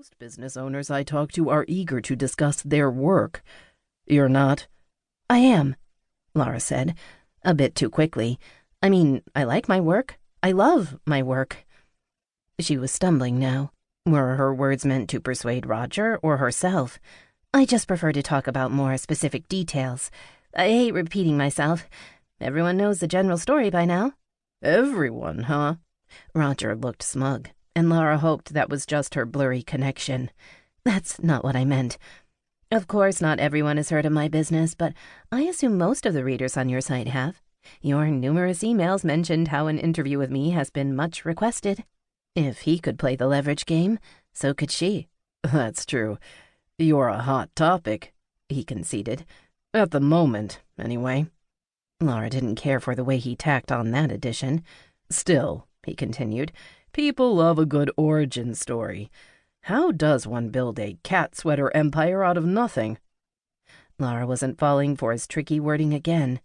Most business owners I talk to are eager to discuss their work. You're not? I am, Lara said, a bit too quickly. I mean, I like my work. I love my work. She was stumbling now. Were her words meant to persuade Roger or herself? I just prefer to talk about more specific details. I hate repeating myself. Everyone knows the general story by now. Everyone, huh? Roger looked smug, and Lara hoped that was just her blurry connection. That's not what I meant. Of course, not everyone has heard of my business, but I assume most of the readers on your site have. Your numerous emails mentioned how an interview with me has been much requested. If he could play the leverage game, so could she. That's true. You're a hot topic, he conceded. At the moment, anyway. Lara didn't care for the way he tacked on that addition. Still, he continued, people love a good origin story. How does one build a cat sweater empire out of nothing? Lara wasn't falling for his tricky wording again.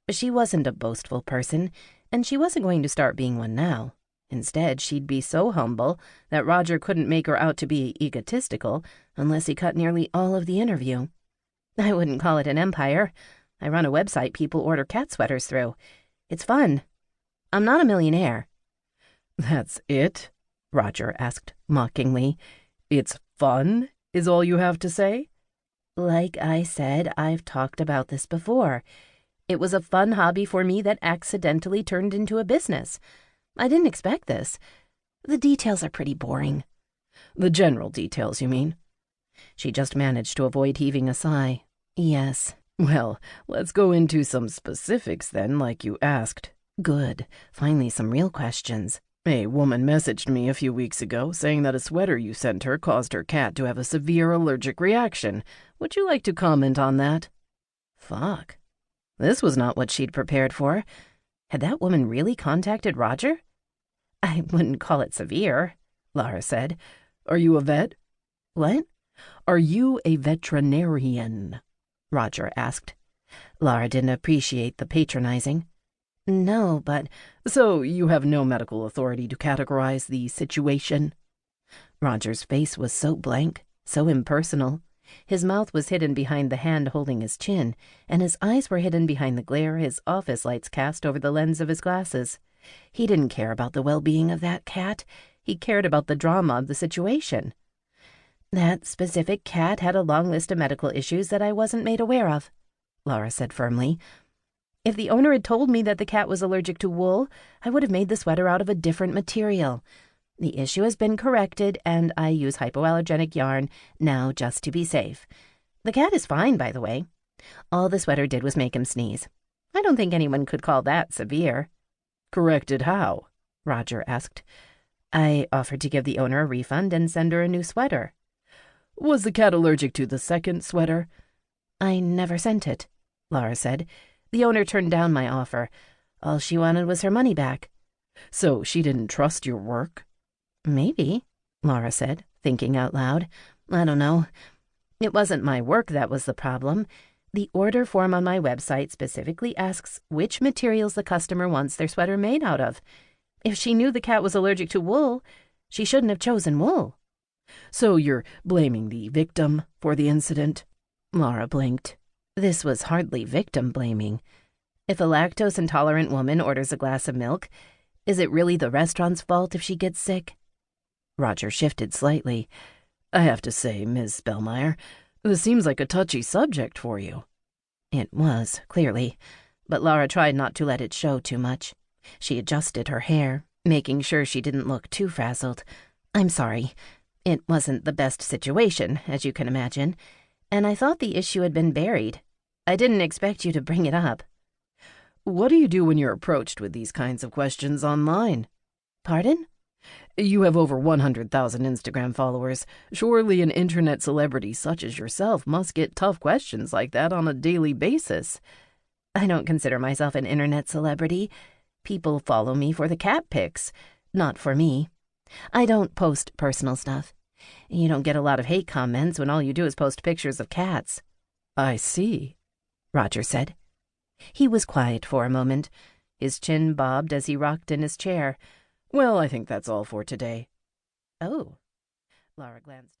She wasn't a boastful person, and she wasn't going to start being one now. Instead, she'd be so humble that Roger couldn't make her out to be egotistical unless he cut nearly all of the interview. I wouldn't call it an empire. I run a website people order cat sweaters through. It's fun. I'm not a millionaire. That's it? Roger asked mockingly. It's fun, is all you have to say? Like I said, I've talked about this before. It was a fun hobby for me that accidentally turned into a business. I didn't expect this. The details are pretty boring. The general details, you mean? She just managed to avoid heaving a sigh. Yes. Well, let's go into some specifics then, like you asked. Good. Finally, some real questions. A woman messaged me a few weeks ago saying that a sweater you sent her caused her cat to have a severe allergic reaction. Would you like to comment on that? Fuck. This was not what she'd prepared for. Had that woman really contacted Roger? I wouldn't call it severe, Lara said. Are you a vet? What? Are you a veterinarian? Roger asked. Lara didn't appreciate the patronizing. No, but... So you have no medical authority to categorize the situation? Roger's face was so blank, so impersonal. His mouth was hidden behind the hand holding his chin, and his eyes were hidden behind the glare his office lights cast over the lens of his glasses. He didn't care about the well-being of that cat. He cared about the drama of the situation. That specific cat had a long list of medical issues that I wasn't made aware of, Lara said firmly. If the owner had told me that the cat was allergic to wool, I would have made the sweater out of a different material. The issue has been corrected, and I use hypoallergenic yarn now just to be safe. The cat is fine, by the way. All the sweater did was make him sneeze. I don't think anyone could call that severe. Corrected how? Roger asked. I offered to give the owner a refund and send her a new sweater. Was the cat allergic to the second sweater? I never sent it, Lara said. The owner turned down my offer. All she wanted was her money back. So she didn't trust your work? Maybe, Lara said, thinking out loud. I don't know. It wasn't my work that was the problem. The order form on my website specifically asks which materials the customer wants their sweater made out of. If she knew the cat was allergic to wool, she shouldn't have chosen wool. So you're blaming the victim for the incident? Lara blinked. This was hardly victim blaming. If a lactose-intolerant woman orders a glass of milk, is it really the restaurant's fault if she gets sick? Roger shifted slightly. I have to say, Ms. Spellmeyer, this seems like a touchy subject for you. It was, clearly, but Lara tried not to let it show too much. She adjusted her hair, making sure she didn't look too frazzled. I'm sorry. It wasn't the best situation, as you can imagine, and I thought the issue had been buried. I didn't expect you to bring it up. What do you do when you're approached with these kinds of questions online? Pardon? You have over 100,000 Instagram followers. Surely an internet celebrity such as yourself must get tough questions like that on a daily basis. I don't consider myself an internet celebrity. People follow me for the cat pics, not for me. I don't post personal stuff. You don't get a lot of hate comments when all you do is post pictures of cats. I see, Roger said. He was quiet for a moment. His chin bobbed as he rocked in his chair. Well, I think that's all for today. Oh. Lara glanced.